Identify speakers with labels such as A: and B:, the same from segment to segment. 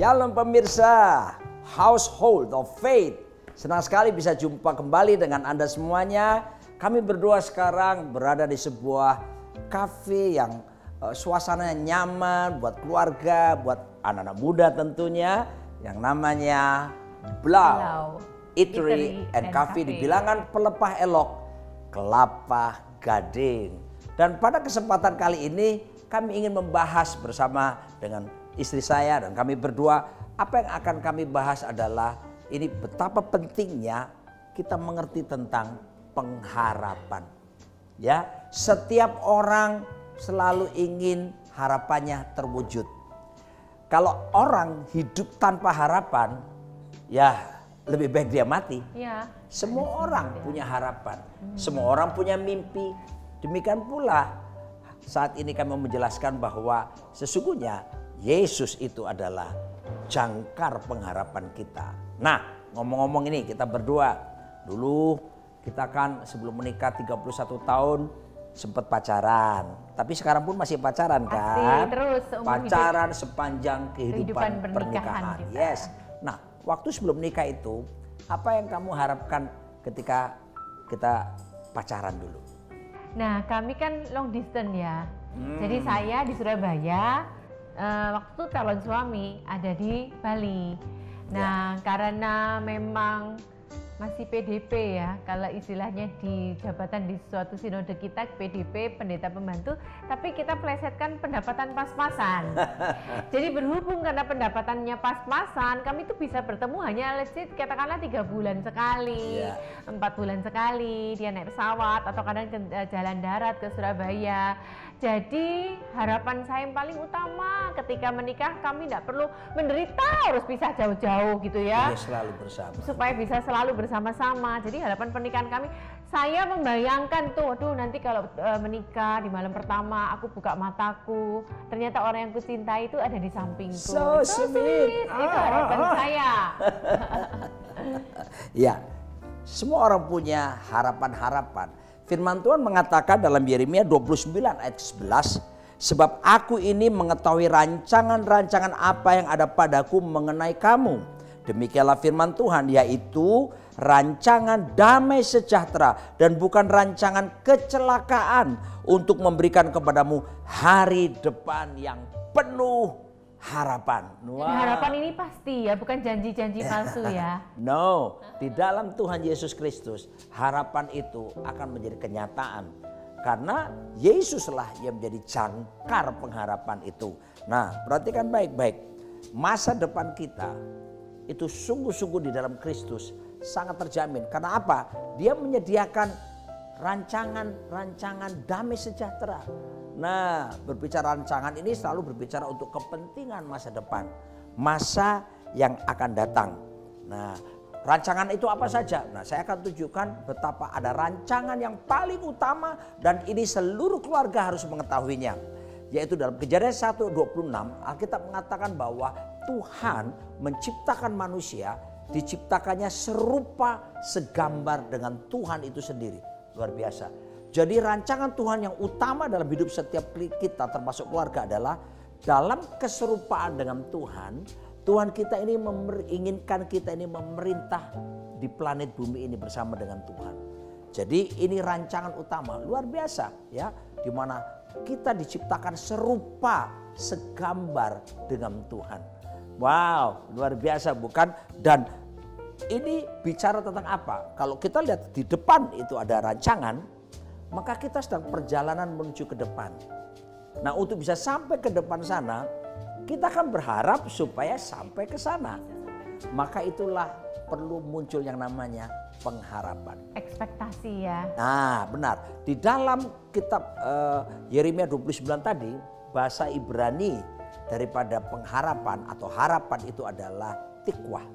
A: Shalom pemirsa Household of Faith. Senang sekali bisa jumpa kembali dengan Anda semuanya. Kami berdua sekarang berada di sebuah kafe yang suasananya nyaman buat keluarga, buat anak-anak muda tentunya. Yang namanya Blau Eatery and Cafe di Bilangan Pelepah Elok, Kelapa Gading. Dan pada kesempatan kali ini kami ingin membahas bersama dengan istri saya dan kami berdua. Apa yang akan kami bahas adalah ini betapa pentingnya kita mengerti tentang pengharapan. Ya, setiap orang selalu ingin harapannya terwujud. Kalau orang hidup tanpa harapan, ya lebih baik dia mati. Ya. Semua orang punya harapan, semua orang punya mimpi. Demikian pula saat ini kami menjelaskan bahwa sesungguhnya Yesus itu adalah jangkar pengharapan kita. Nah, ngomong-ngomong ini kita berdua dulu kita kan sebelum menikah 31 tahun sempat pacaran. Tapi sekarang pun masih pacaran kan?
B: Terus
A: pacaran hidup, sepanjang kehidupan pernikahan.
B: Kita.
A: Yes. Nah, waktu sebelum nikah itu apa yang kamu harapkan ketika kita pacaran dulu?
B: Nah, kami kan long distance ya. Jadi saya di Surabaya, waktu calon suami ada di Bali. Nah, karena memang masih PDP ya, kalau istilahnya di jabatan di suatu sinode kita PDP, pendeta pembantu, tapi kita plesetkan pendapatan pas-pasan. Jadi berhubung karena pendapatannya pas-pasan, kami itu bisa bertemu hanya let's say katakanlah 3 bulan sekali, 4 bulan sekali, dia naik pesawat atau kadang ke jalan darat ke Surabaya. Jadi harapan saya yang paling utama ketika menikah kami tidak perlu menderita harus pisah jauh-jauh gitu ya.
A: Selalu bersama.
B: Supaya bisa selalu bersama-sama. Jadi harapan pernikahan kami, saya membayangkan tuh, aduh nanti kalau menikah di malam pertama aku buka mataku, ternyata orang yang kucintai itu ada di sampingku.
A: So sweet.
B: Itu harapan saya.
A: Ya, semua orang punya harapan-harapan. Firman Tuhan mengatakan dalam Yeremia 29 ayat 11, sebab aku ini mengetahui rancangan-rancangan apa yang ada padaku mengenai kamu. Demikianlah firman Tuhan, yaitu rancangan damai sejahtera dan bukan rancangan kecelakaan, untuk memberikan kepadamu hari depan yang penuh harapan.
B: Wow. Harapan ini pasti ya, bukan janji-janji palsu ya.
A: No, di dalam Tuhan Yesus Kristus harapan itu akan menjadi kenyataan. Karena Yesuslah yang menjadi jangkar pengharapan itu. Nah, perhatikan baik-baik. Masa depan kita itu sungguh-sungguh di dalam Kristus sangat terjamin. Karena apa? Dia menyediakan rancangan damai sejahtera. Nah, berbicara rancangan ini selalu berbicara untuk kepentingan masa depan, masa yang akan datang. Nah, rancangan itu apa saja? Nah, saya akan tunjukkan betapa ada rancangan yang paling utama dan ini seluruh keluarga harus mengetahuinya. Yaitu dalam Kejadian 1:26, Alkitab mengatakan bahwa Tuhan menciptakan manusia, diciptakannya serupa segambar dengan Tuhan itu sendiri. Luar biasa. Jadi rancangan Tuhan yang utama dalam hidup setiap kita termasuk keluarga adalah dalam keserupaan dengan Tuhan. Tuhan kita ini menginginkan kita ini memerintah di planet bumi ini bersama dengan Tuhan. Jadi ini rancangan utama luar biasa ya, di mana kita diciptakan serupa segambar dengan Tuhan. Wow, luar biasa bukan? Dan ini bicara tentang apa? Kalau kita lihat di depan itu ada rancangan, maka kita sedang perjalanan menuju ke depan. Nah, untuk bisa sampai ke depan sana, kita akan berharap supaya sampai ke sana. Maka itulah perlu muncul yang namanya pengharapan.
B: Ekspektasi ya.
A: Nah, benar. Di dalam kitab Yeremia 29 tadi, bahasa Ibrani daripada pengharapan atau harapan itu adalah tikwah.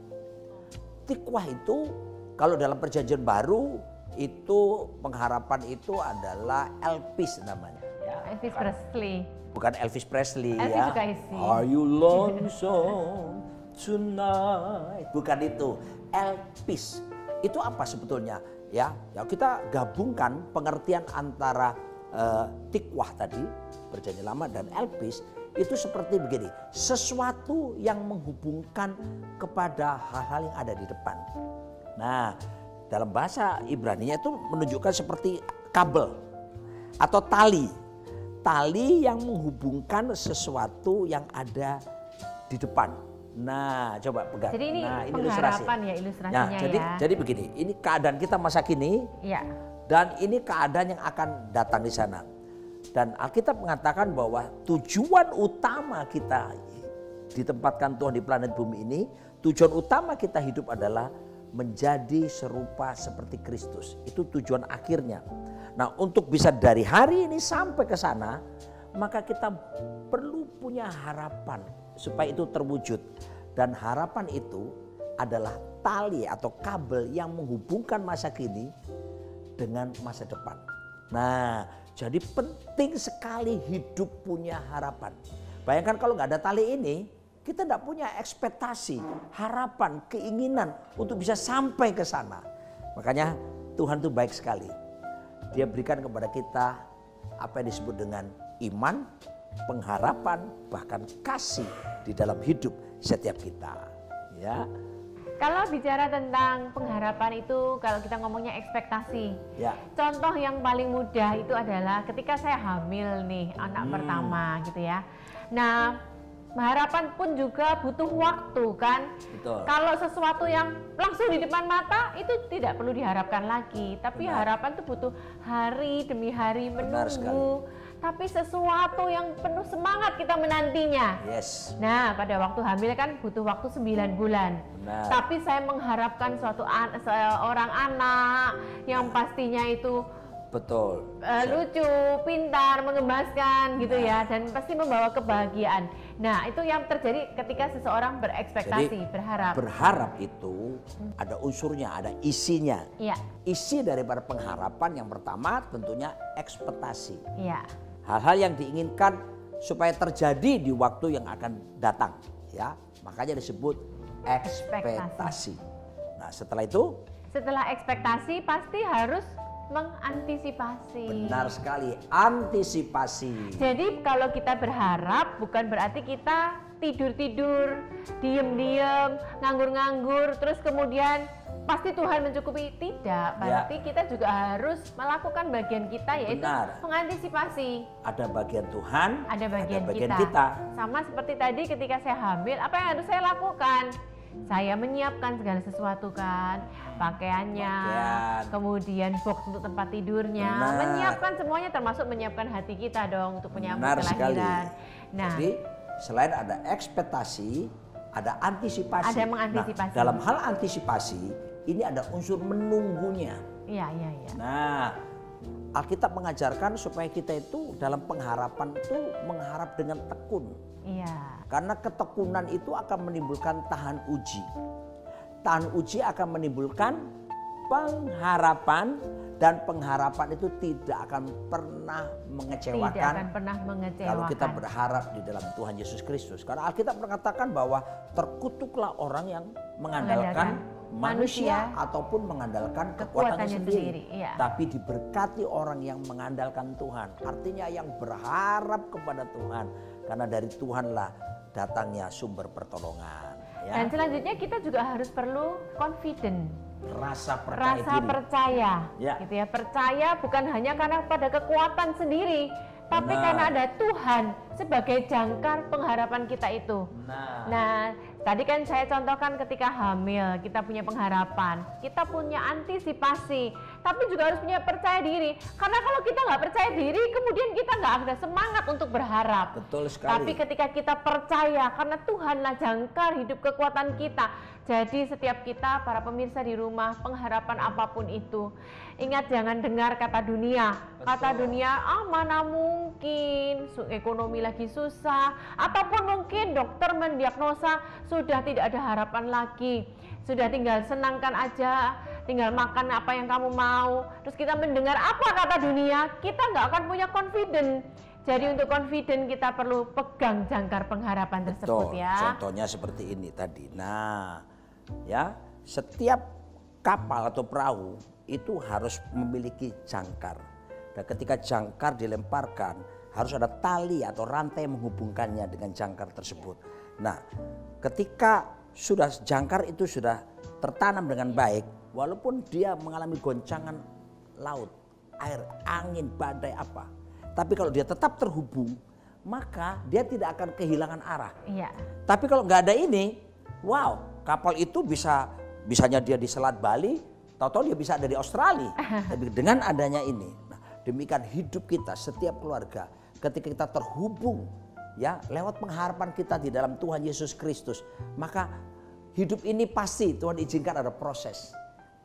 A: Tikwah itu kalau dalam perjanjian baru, itu pengharapan itu adalah Elvis namanya. Ya,
B: Elvis Presley.
A: Bukan Elvis Presley
B: Elvis
A: ya.
B: juga isi.
A: Are you lonesome tonight? Bukan itu. Elvis. Itu apa sebetulnya? Ya, kita gabungkan pengertian antara tikwah tadi, perjanjian lama, dan Elvis. itu seperti begini, sesuatu yang menghubungkan kepada hal-hal yang ada di depan. Nah, dalam bahasa Ibrani-nya itu menunjukkan seperti kabel atau tali. Tali yang menghubungkan sesuatu yang ada di depan. Nah, coba pegang.
B: Jadi ini
A: nah,
B: pengharapan ya ilustrasinya
A: nah, jadi begini, ini keadaan kita masa kini.
B: Ya.
A: Dan ini keadaan yang akan datang di sana. Dan Alkitab mengatakan bahwa tujuan utama kita ditempatkan Tuhan di planet bumi ini, tujuan utama kita hidup adalah menjadi serupa seperti Kristus. Itu tujuan akhirnya. Nah, untuk bisa dari hari ini sampai ke sana, maka kita perlu punya harapan supaya itu terwujud. Dan harapan itu adalah tali atau kabel yang menghubungkan masa kini dengan masa depan. Nah, jadi penting sekali hidup punya harapan. Bayangkan kalau nggak ada tali ini, kita tidak punya ekspektasi, harapan, keinginan untuk bisa sampai ke sana. Makanya Tuhan itu baik sekali. Dia berikan kepada kita apa yang disebut dengan iman, pengharapan, bahkan kasih di dalam hidup setiap kita. Ya.
B: Kalau bicara tentang pengharapan itu, kalau kita ngomongnya ekspektasi.
A: Ya.
B: Contoh yang paling mudah itu adalah ketika saya hamil nih, anak pertama gitu ya. Nah, harapan pun juga butuh waktu kan.
A: Betul.
B: Kalau sesuatu yang langsung di depan mata itu tidak perlu diharapkan lagi. Tapi harapan itu butuh hari demi hari menunggu. Tapi sesuatu yang penuh semangat kita menantinya.
A: Yes.
B: Nah, pada waktu hamil kan butuh waktu 9 bulan.
A: Benar.
B: Tapi saya mengharapkan seorang anak yang pastinya itu
A: Betul.
B: lucu, pintar, mengemaskan gitu ya, dan pasti membawa kebahagiaan. Nah, itu yang terjadi ketika seseorang berekspektasi,
A: Jadi,
B: berharap.
A: Berharap itu ada unsurnya, ada isinya.
B: Iya.
A: Isi daripada pengharapan yang pertama tentunya ekspektasi.
B: Iya.
A: Hal-hal yang diinginkan supaya terjadi di waktu yang akan datang, ya. Makanya disebut ekspektasi. Nah, setelah itu,
B: Setelah ekspektasi pasti harus mengantisipasi.
A: benar sekali, antisipasi.
B: Jadi kalau kita berharap bukan berarti kita tidur-tidur, diem-diem, nganggur-nganggur, terus kemudian pasti Tuhan mencukupi. Tidak, berarti kita juga harus melakukan bagian kita, yaitu
A: Benar.
B: mengantisipasi.
A: Ada bagian Tuhan,
B: Ada bagian
A: kita.
B: kita. Sama seperti tadi ketika saya hamil, apa yang harus saya lakukan? Saya menyiapkan segala sesuatu kan, pakaiannya, kemudian box untuk tempat tidurnya, menyiapkan semuanya, termasuk menyiapkan hati kita dong untuk menyambut kelahiran. Nah,
A: jadi selain ada ekspektasi, ada antisipasi.
B: Ada mengantisipasi.
A: Nah, dalam hal antisipasi, ini ada unsur menunggunya.
B: Iya, iya, iya.
A: Nah, Alkitab mengajarkan supaya kita itu dalam pengharapan itu mengharap dengan tekun.
B: Iya.
A: Karena ketekunan itu akan menimbulkan tahan uji. Tahan uji akan menimbulkan pengharapan, dan pengharapan itu tidak akan pernah mengecewakan.
B: Tidak akan pernah mengecewakan.
A: Kalau kita berharap di dalam Tuhan Yesus Kristus. Karena Alkitab mengatakan bahwa terkutuklah orang yang mengandalkan manusia ataupun mengandalkan kekuatannya sendiri.
B: Iya.
A: Tapi diberkati orang yang mengandalkan Tuhan. Artinya yang berharap kepada Tuhan. Karena dari Tuhanlah datangnya sumber pertolongan. Ya.
B: Dan selanjutnya kita juga harus perlu confident.
A: Rasa percaya diri.
B: Percaya,
A: Ya.
B: gitu ya. Percaya bukan hanya karena pada kekuatan sendiri, tapi karena ada Tuhan sebagai jangkar pengharapan kita itu. Nah, tadi kan saya contohkan ketika hamil, kita punya pengharapan, kita punya antisipasi, tapi juga harus punya percaya diri. Karena kalau kita nggak percaya diri, kemudian kita nggak ada semangat untuk berharap.
A: Betul sekali.
B: Tapi ketika kita percaya, karena Tuhanlah jangkar hidup kekuatan kita. Jadi setiap kita, para pemirsa di rumah, pengharapan apapun itu, ingat jangan dengar kata dunia. Kata dunia, mana mungkin, ekonomi lagi susah, ataupun mungkin dokter mendiagnosa sudah tidak ada harapan lagi. Sudah tinggal senangkan aja, tinggal makan apa yang kamu mau. Terus kita mendengar apa kata dunia, kita nggak akan punya confident. Jadi untuk confident kita perlu pegang jangkar pengharapan tersebut.
A: Betul.
B: Ya.
A: Contohnya seperti ini tadi. Nah, ya, setiap kapal atau perahu itu harus memiliki jangkar. Dan ketika jangkar dilemparkan, harus ada tali atau rantai yang menghubungkannya dengan jangkar tersebut. Nah, ketika sudah jangkar itu sudah tertanam dengan baik, walaupun dia mengalami goncangan laut, air, angin, badai apa, tapi kalau dia tetap terhubung, maka dia tidak akan kehilangan arah.
B: Iya.
A: Tapi kalau nggak ada ini, wow, kapal itu bisanya dia di Selat Bali, tahu-tahu dia bisa ada di Australia. Tapi dengan adanya ini, nah, demikian hidup kita, setiap keluarga, ketika kita terhubung ya lewat pengharapan kita di dalam Tuhan Yesus Kristus, maka hidup ini pasti Tuhan izinkan ada proses,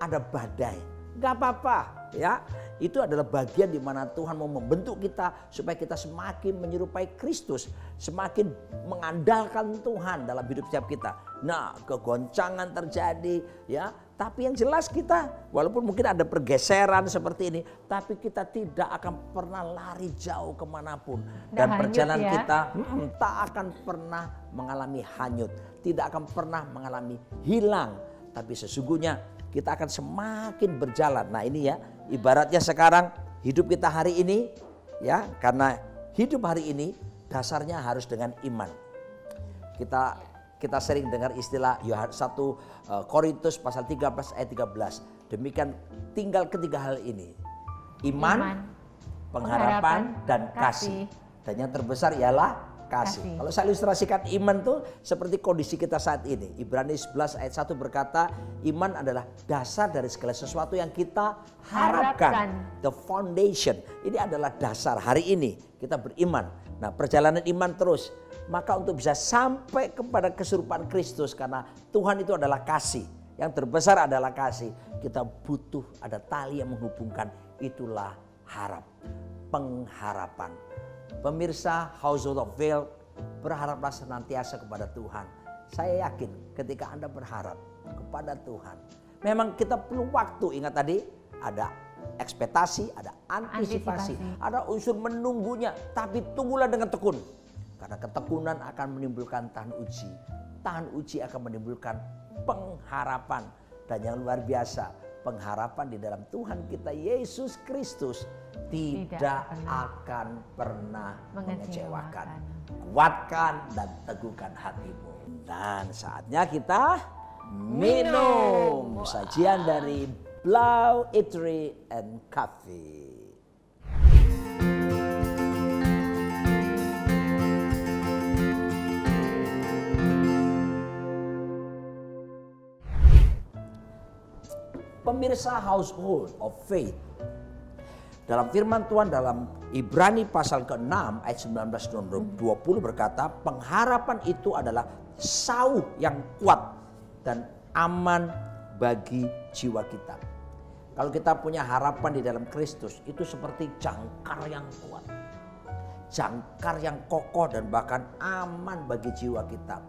A: ada badai, nggak apa-apa ya. Itu adalah bagian di mana Tuhan mau membentuk kita supaya kita semakin menyerupai Kristus, semakin mengandalkan Tuhan dalam hidup setiap kita. Nah, kegoncangan terjadi ya, tapi yang jelas kita walaupun mungkin ada pergeseran seperti ini, tapi kita tidak akan pernah lari jauh kemanapun. Dan perjalanan kita tak akan pernah mengalami hanyut, tidak akan pernah mengalami hilang, tapi sesungguhnya kita akan semakin berjalan. Nah ini ya, ibaratnya sekarang hidup kita hari ini ya, karena hidup hari ini dasarnya harus dengan iman. Kita sering dengar istilah 1 Korintus pasal 13 ayat 13. Demikian tinggal ketiga hal ini. Iman, pengharapan dan kasih. Dan yang terbesar ialah kasih. Kalau saya ilustrasikan iman tuh seperti kondisi kita saat ini. Ibrani 11 ayat 1 berkata, iman adalah dasar dari segala sesuatu yang kita harapkan. The foundation. Ini adalah dasar hari ini kita beriman. Nah, perjalanan iman terus. Maka untuk bisa sampai kepada keserupaan Kristus, karena Tuhan itu adalah kasih. Yang terbesar adalah kasih. Kita butuh ada tali yang menghubungkan. Itulah harap. Pengharapan. Pemirsa Household of Faith, berharaplah senantiasa kepada Tuhan. Saya yakin ketika Anda berharap kepada Tuhan, memang kita perlu waktu. Ingat tadi ada ekspektasi, ada antisipasi, ada unsur menunggunya. Tapi tunggulah dengan tekun. Karena ketekunan akan menimbulkan tahan uji. Tahan uji akan menimbulkan pengharapan. Dan yang luar biasa, pengharapan di dalam Tuhan kita Yesus Kristus tidak akan pernah mengecewakan. Kuatkan dan teguhkan hatimu. Dan saatnya kita minum sajian dari Blau Eatery and Coffee. Pemirsa Household of Faith, dalam firman Tuhan dalam Ibrani pasal ke-6 ayat 19-20 berkata, pengharapan itu adalah sauh yang kuat dan aman bagi jiwa kita. Kalau kita punya harapan di dalam Kristus, itu seperti jangkar yang kuat, jangkar yang kokoh dan bahkan aman bagi jiwa kita.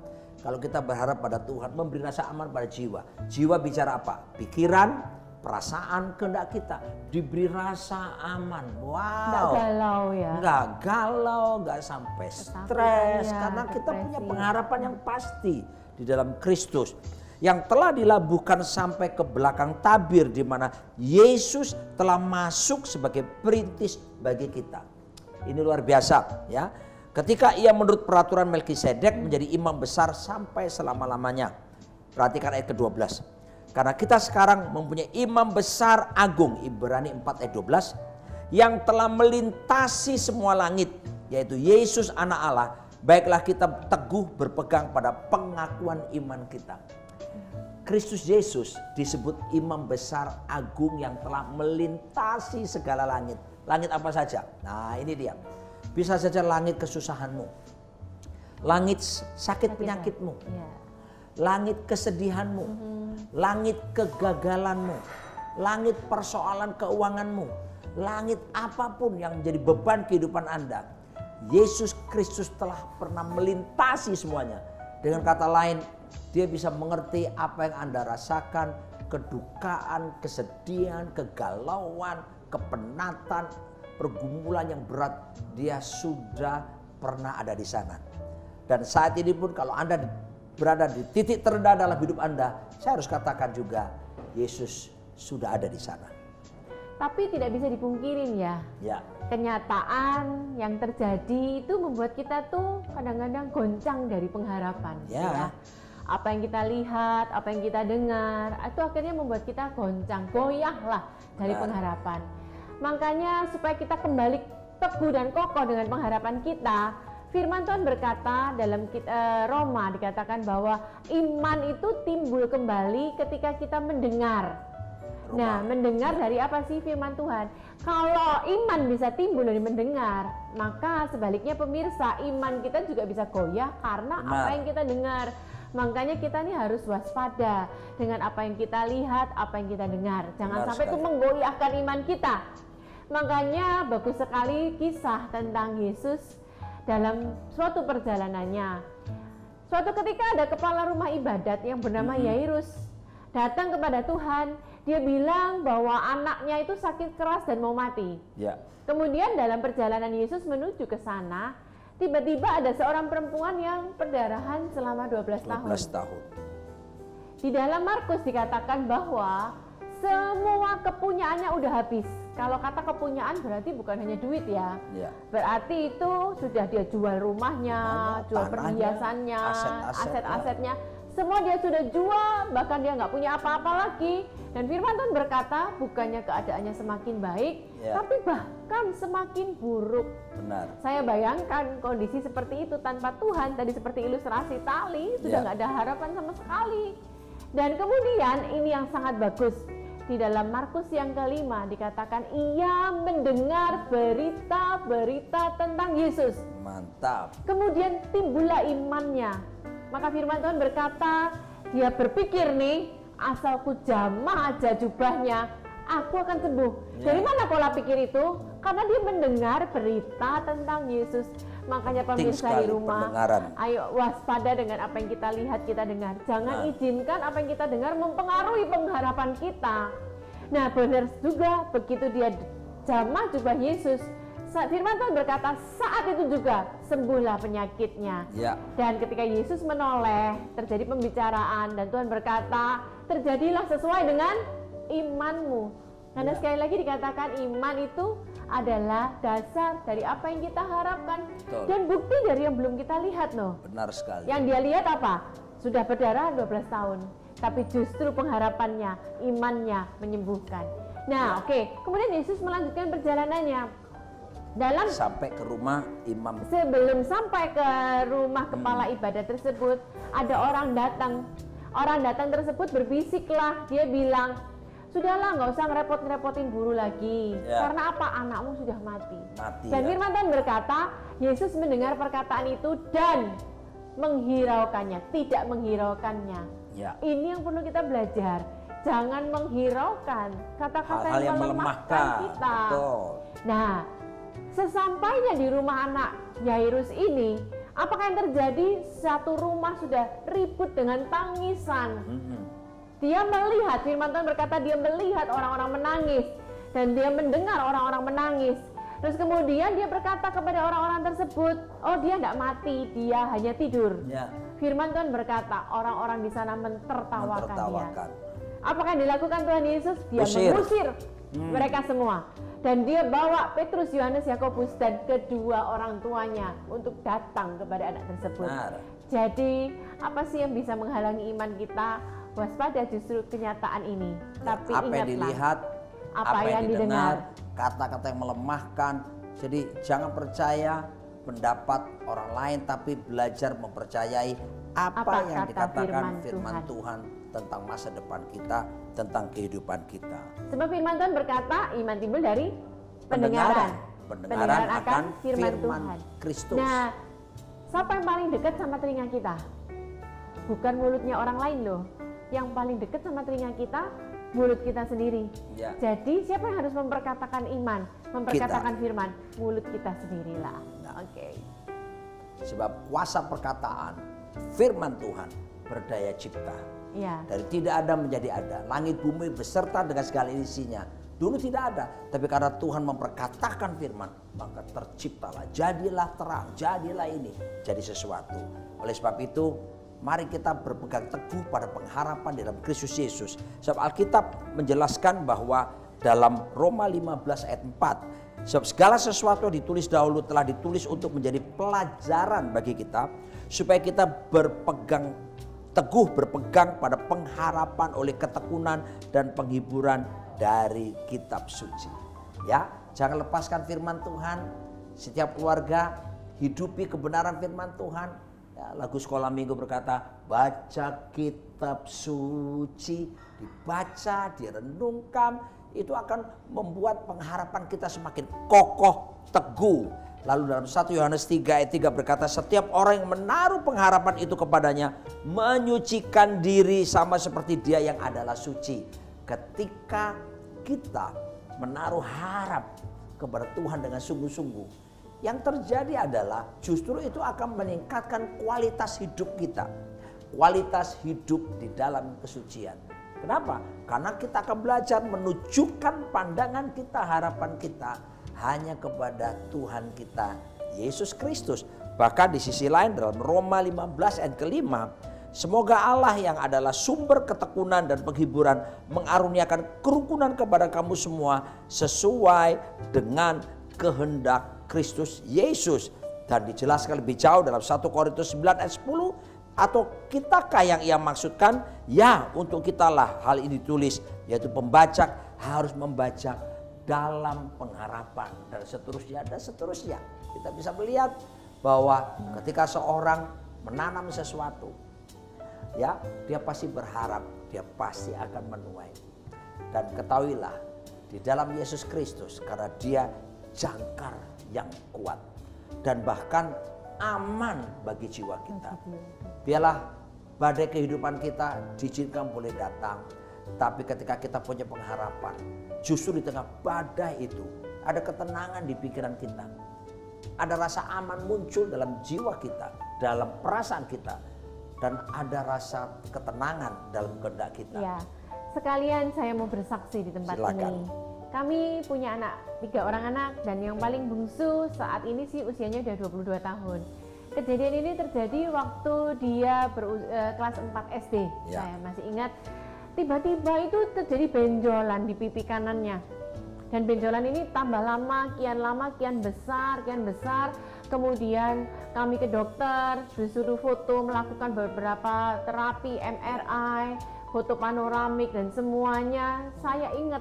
A: Kalau kita berharap pada Tuhan, memberi rasa aman pada jiwa. Jiwa bicara apa? Pikiran, perasaan, kehendak kita diberi rasa aman. Wow. Nggak
B: galau ya.
A: Nggak galau, nggak sampai stres. Karena kita punya pengharapan yang pasti di dalam Kristus. Yang telah dilabuhkan sampai ke belakang tabir, di mana Yesus telah masuk sebagai perintis bagi kita. Ini luar biasa ya. Ketika ia menurut peraturan Melkisedek menjadi imam besar sampai selama-lamanya. Perhatikan ayat ke-12. Karena kita sekarang mempunyai imam besar agung, Ibrani 4 ayat 12. Yang telah melintasi semua langit, yaitu Yesus anak Allah. Baiklah kita teguh berpegang pada pengakuan iman kita. Kristus Yesus disebut imam besar agung yang telah melintasi segala langit. Langit apa saja? Nah ini dia. Bisa saja langit kesusahanmu, langit sakit penyakitmu, langit kesedihanmu, langit kegagalanmu, langit persoalan keuanganmu, langit apapun yang menjadi beban kehidupan Anda. Yesus Kristus telah pernah melintasi semuanya. Dengan kata lain, dia bisa mengerti apa yang Anda rasakan, kedukaan, kesedihan, kegalauan, kepenatan, pergumulan yang berat, dia sudah pernah ada di sana. Dan saat ini pun kalau Anda berada di titik terendah dalam hidup Anda, saya harus katakan juga Yesus sudah ada di sana.
B: Tapi tidak bisa dipungkirin ya.
A: Ya.
B: Kenyataan yang terjadi itu membuat kita tuh kadang-kadang goncang dari pengharapan.
A: Ya.
B: Apa yang kita lihat, apa yang kita dengar, itu akhirnya membuat kita goncang, goyah lah dari pengharapan. Makanya supaya kita kembali teguh dan kokoh dengan pengharapan kita, firman Tuhan berkata dalam Roma dikatakan bahwa iman itu timbul kembali ketika kita mendengar. Nah, mendengar dari apa sih firman Tuhan? Kalau iman bisa timbul dari mendengar, maka sebaliknya pemirsa, iman kita juga bisa goyah karena apa yang kita dengar. Makanya kita nih harus waspada dengan apa yang kita lihat, apa yang kita dengar. Jangan sampai itu menggoyahkan iman kita. Makanya bagus sekali kisah tentang Yesus dalam suatu perjalanannya. Suatu ketika ada kepala rumah ibadat yang bernama Yairus datang kepada Tuhan. Dia bilang bahwa anaknya itu sakit keras dan mau mati. Ya. Kemudian dalam perjalanan Yesus menuju ke sana, tiba-tiba ada seorang perempuan yang perdarahan selama 12 tahun. Di dalam Markus dikatakan bahwa semua kepunyaannya udah habis. Kalau kata kepunyaan berarti bukan hanya duit ya. Berarti itu sudah dia jual rumahnya, jual perhiasannya, aset-asetnya. Semua dia sudah jual, bahkan dia nggak punya apa-apa lagi. Dan firman Tuhan berkata, bukannya keadaannya semakin baik, tapi bahkan semakin buruk. Benar. Saya bayangkan kondisi seperti itu tanpa Tuhan, tadi seperti ilustrasi tali, sudah nggak ada harapan sama sekali. Dan kemudian ini yang sangat bagus. Di dalam Markus yang kelima dikatakan, ia mendengar berita-berita tentang Yesus. Mantap. Kemudian timbullah imannya. Maka firman Tuhan berkata, dia berpikir nih, asalku jamah aja jubahnya, aku akan sembuh. Dari mana pola pikir itu? Karena dia mendengar berita tentang Yesus. Makanya pemirsa di rumah, ayo waspada dengan apa yang kita lihat, kita dengar. Jangan izinkan apa yang kita dengar mempengaruhi pengharapan kita. Nah, benar juga begitu dia jamah jubah Yesus, firman Tuhan berkata saat itu juga sembuhlah penyakitnya. Dan ketika Yesus menoleh, terjadi pembicaraan dan Tuhan berkata, terjadilah sesuai dengan imanmu. Karena sekali lagi dikatakan iman itu adalah dasar dari apa yang kita harapkan. Betul. Dan bukti dari yang belum kita lihat loh. Benar sekali. Yang dia lihat apa? Sudah berdarah 12 tahun. Tapi justru pengharapannya, imannya menyembuhkan. Nah kemudian Yesus melanjutkan perjalanannya. Sampai ke rumah imam. Sebelum sampai ke rumah kepala ibadat tersebut, ada orang datang. Orang datang tersebut berbisiklah, dia bilang, sudahlah nggak usah ngerepot-ngerepotin guru lagi. Karena apa? Anakmu sudah mati. Dan firman Tuhan berkata, Yesus mendengar perkataan itu dan menghiraukannya, tidak menghiraukannya. Ini yang perlu kita belajar. Jangan menghiraukan kata-kata yang melemahkan kita. Betul. Nah, sesampainya di rumah anak Yairus ini, apakah yang terjadi? Satu rumah sudah ribut dengan tangisan. Dia melihat, firman Tuhan berkata dia melihat orang-orang menangis. Dan dia mendengar orang-orang menangis. Terus kemudian dia berkata kepada orang-orang tersebut, oh dia tidak mati, dia hanya tidur. Firman Tuhan berkata, orang-orang di sana mentertawakan dia. Apakah yang dilakukan Tuhan Yesus? Dia mengusir mereka semua. Dan dia bawa Petrus, Yohanes, Yakobus dan kedua orang tuanya untuk datang kepada anak tersebut. Jadi apa sih yang bisa menghalangi iman kita? Waspada justru kenyataan ini. Tapi apa ingatlah, yang dilihat, apa yang didengar, kata-kata yang melemahkan. Jadi jangan percaya pendapat orang lain, tapi belajar mempercayai apa yang dikatakan firman Tuhan tentang masa depan kita, tentang kehidupan kita. Sebab firman Tuhan berkata, iman timbul dari pendengaran. Pendengaran akan firman Tuhan Kristus. Nah, siapa yang paling dekat sama telinga kita? Bukan mulutnya orang lain loh. Yang paling dekat sama telinga kita, mulut kita sendiri. Jadi siapa yang harus memperkatakan iman, memperkatakan firman? Mulut kita sendirilah. Sebab kuasa perkataan firman Tuhan berdaya cipta. Dari tidak ada menjadi ada. Langit bumi beserta dengan segala isinya. Dulu tidak ada, tapi karena Tuhan memperkatakan firman, maka terciptalah, jadilah terang, jadilah ini, jadi sesuatu. Oleh sebab itu, mari kita berpegang teguh pada pengharapan di dalam Kristus Yesus. Sebab Alkitab menjelaskan bahwa
A: dalam Roma 15 ayat 4. Sebab segala sesuatu yang ditulis dahulu telah ditulis untuk menjadi pelajaran bagi kita, supaya kita berpegang teguh pada pengharapan oleh ketekunan dan penghiburan dari kitab suci. Ya, jangan lepaskan firman Tuhan. Setiap keluarga hidupi kebenaran firman Tuhan. Ya, lagu sekolah minggu berkata, baca kitab suci, dibaca, direnungkan, itu akan membuat pengharapan kita semakin kokoh, teguh. Lalu dalam 1 Yohanes 3 ayat 3 berkata, setiap orang yang menaruh pengharapan itu kepadanya menyucikan diri sama seperti dia yang adalah suci. Ketika kita menaruh harap kepada Tuhan dengan sungguh-sungguh, yang terjadi adalah justru itu akan meningkatkan kualitas hidup kita. Kualitas hidup di dalam kesucian. Kenapa? Karena kita akan belajar menunjukkan pandangan kita, harapan kita hanya kepada Tuhan kita, Yesus Kristus. Bahkan di sisi lain dalam Roma 15 ayat ke-5, semoga Allah yang adalah sumber ketekunan dan penghiburan mengaruniakan kerukunan kepada kamu semua sesuai dengan kehendak Kristus Yesus. Dan dijelaskan lebih jauh dalam 1 Korintus 9 ayat 10, atau kitakah yang ia maksudkan? Ya, untuk kitalah hal ini ditulis, yaitu pembacak harus membaca dalam pengharapan dan seterusnya dan seterusnya. Kita bisa melihat bahwa ketika seorang menanam sesuatu, ya, dia pasti berharap, dia pasti akan menuai. Dan ketahuilah di dalam Yesus Kristus, karena dia jangkar yang kuat dan bahkan aman bagi jiwa kita. Biarlah badai kehidupan kita diizinkan boleh datang, tapi ketika kita punya pengharapan, justru di tengah badai itu ada ketenangan di pikiran kita, ada rasa aman muncul dalam jiwa kita, dalam perasaan kita, dan ada rasa ketenangan dalam kehendak kita.
B: Ya, sekalian saya mau bersaksi di tempat
A: Silakan.
B: ini. Kami punya 3 orang anak, dan yang paling bungsu saat ini sih usianya udah 22 tahun. Kejadian ini terjadi waktu dia kelas 4 SD.
A: Ya.
B: Saya masih ingat, tiba-tiba itu terjadi benjolan di pipi kanannya. Dan benjolan ini tambah lama, kian besar. Kemudian kami ke dokter, disuruh foto, melakukan beberapa terapi, MRI, foto panoramik dan semuanya.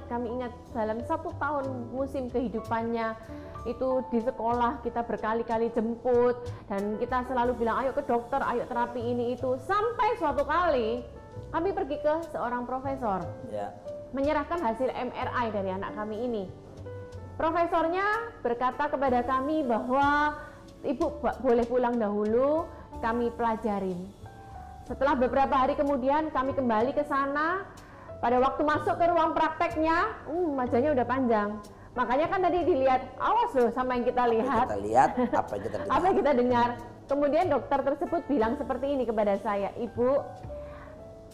B: Kami ingat dalam 1 tahun musim kehidupannya itu di sekolah kita berkali-kali jemput dan kita selalu bilang ayo ke dokter, ayo terapi ini itu. Sampai suatu kali kami pergi ke seorang profesor, menyerahkan hasil MRI dari anak kami ini. Profesornya berkata kepada kami bahwa ibu boleh pulang dahulu, kami pelajarin. Setelah beberapa hari kemudian kami kembali ke sana. Pada waktu masuk ke ruang prakteknya, wajahnya udah panjang. Makanya kan tadi dilihat, awas loh sama yang kita lihat.
A: Kita lihat, apa yang kita dengar.
B: Apa yang kita dengar. Kemudian dokter tersebut bilang seperti ini kepada saya, Ibu,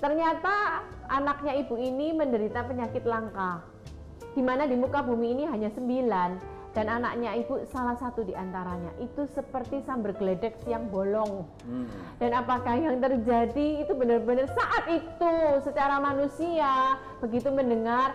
B: ternyata anaknya ibu ini menderita penyakit langka, di mana di muka bumi ini hanya 9. Dan anaknya ibu salah satu di antaranya. Itu seperti sambar geledek siang bolong. Dan apakah yang terjadi itu benar-benar saat itu secara manusia begitu mendengar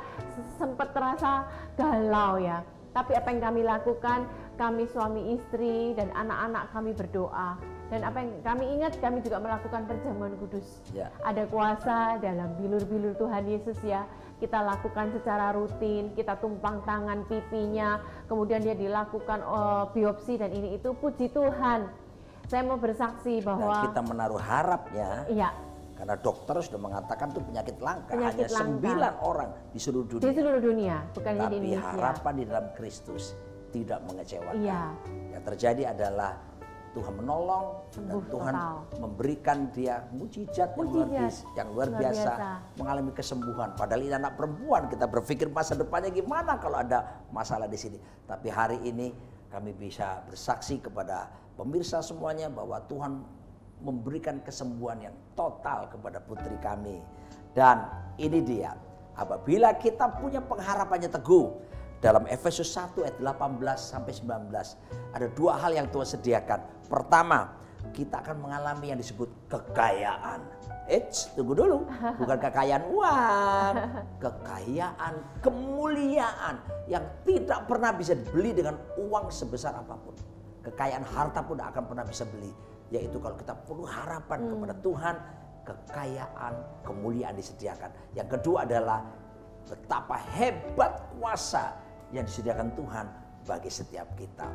B: sempat terasa galau ya. Tapi apa yang kami lakukan, kami suami istri dan anak-anak kami berdoa. Dan apa yang kami ingat, kami juga melakukan perjamuan kudus. Ada kuasa dalam bilur-bilur Tuhan Yesus ya. Kita lakukan secara rutin, kita tumpang tangan pipinya, kemudian dia dilakukan biopsi dan ini itu, puji Tuhan. Saya mau bersaksi bahwa
A: dan kita menaruh harapnya, karena dokter sudah mengatakan itu penyakit langka, hanya 9 orang di seluruh dunia.
B: Di seluruh dunia, bukan hanya di Indonesia.
A: Tapi harapan di dalam Kristus tidak mengecewakan. Yang terjadi adalah Tuhan menolong dan Tuhan memberikan dia mujizat yang luar biasa, mengalami kesembuhan. Padahal ini anak perempuan, kita berpikir masa depannya gimana kalau ada masalah di sini. Tapi hari ini kami bisa bersaksi kepada pemirsa semuanya bahwa Tuhan memberikan kesembuhan yang total kepada putri kami. Dan ini dia, apabila kita punya pengharapannya teguh. Dalam Efesus 1 ayat 18 sampai 19 ada 2 hal yang Tuhan sediakan. Pertama, kita akan mengalami yang disebut kekayaan. Tunggu dulu, bukan kekayaan uang, kekayaan, kemuliaan yang tidak pernah bisa dibeli dengan uang sebesar apapun. Kekayaan harta pun tidak akan pernah bisa beli, yaitu kalau kita penuh harapan kepada Tuhan, kekayaan, kemuliaan disediakan. Yang kedua adalah betapa hebat kuasa yang disediakan Tuhan bagi setiap kita.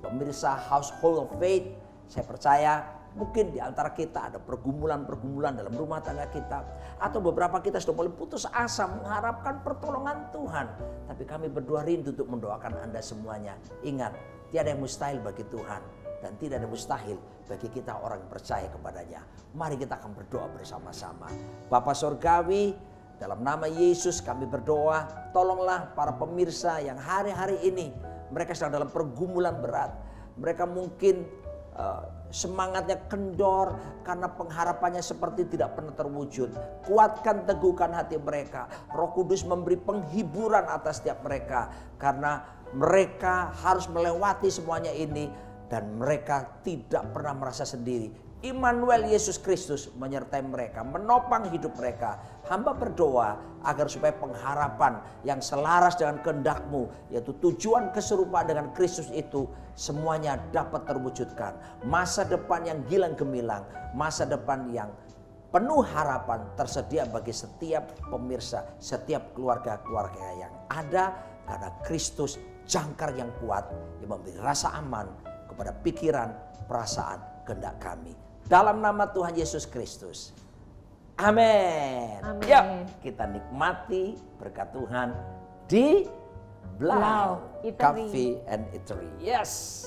A: Pemirsa Household of Faith, saya percaya mungkin di antara kita ada pergumulan-pergumulan dalam rumah tangga kita. Atau beberapa kita sudah mulai putus asa mengharapkan pertolongan Tuhan. Tapi kami berdua rindu untuk mendoakan Anda semuanya. Ingat, tiada yang mustahil bagi Tuhan. Dan tidak ada mustahil bagi kita orang yang percaya kepadanya. Mari kita akan berdoa bersama-sama. Bapa Surgawi, dalam nama Yesus kami berdoa. Tolonglah para pemirsa yang hari-hari ini mereka sedang dalam pergumulan berat. Mereka mungkin semangatnya kendor karena pengharapannya seperti tidak pernah terwujud. Kuatkan, teguhkan hati mereka. Roh Kudus memberi penghiburan atas setiap mereka karena mereka harus melewati semuanya ini dan mereka tidak pernah merasa sendiri. Immanuel Yesus Kristus menyertai mereka, menopang hidup mereka. Hamba berdoa agar supaya pengharapan yang selaras dengan kehendak-Mu, yaitu tujuan keserupaan dengan Kristus itu, semuanya dapat terwujudkan. Masa depan yang gilang gemilang, masa depan yang penuh harapan tersedia bagi setiap pemirsa, setiap keluarga-keluarga yang ada, karena Kristus jangkar yang kuat yang memberi rasa aman kepada pikiran, perasaan, kehendak kami. Dalam nama Tuhan Yesus Kristus. Amin. Yuk kita nikmati berkat Tuhan di Blau Cafe and Eatery. Yes.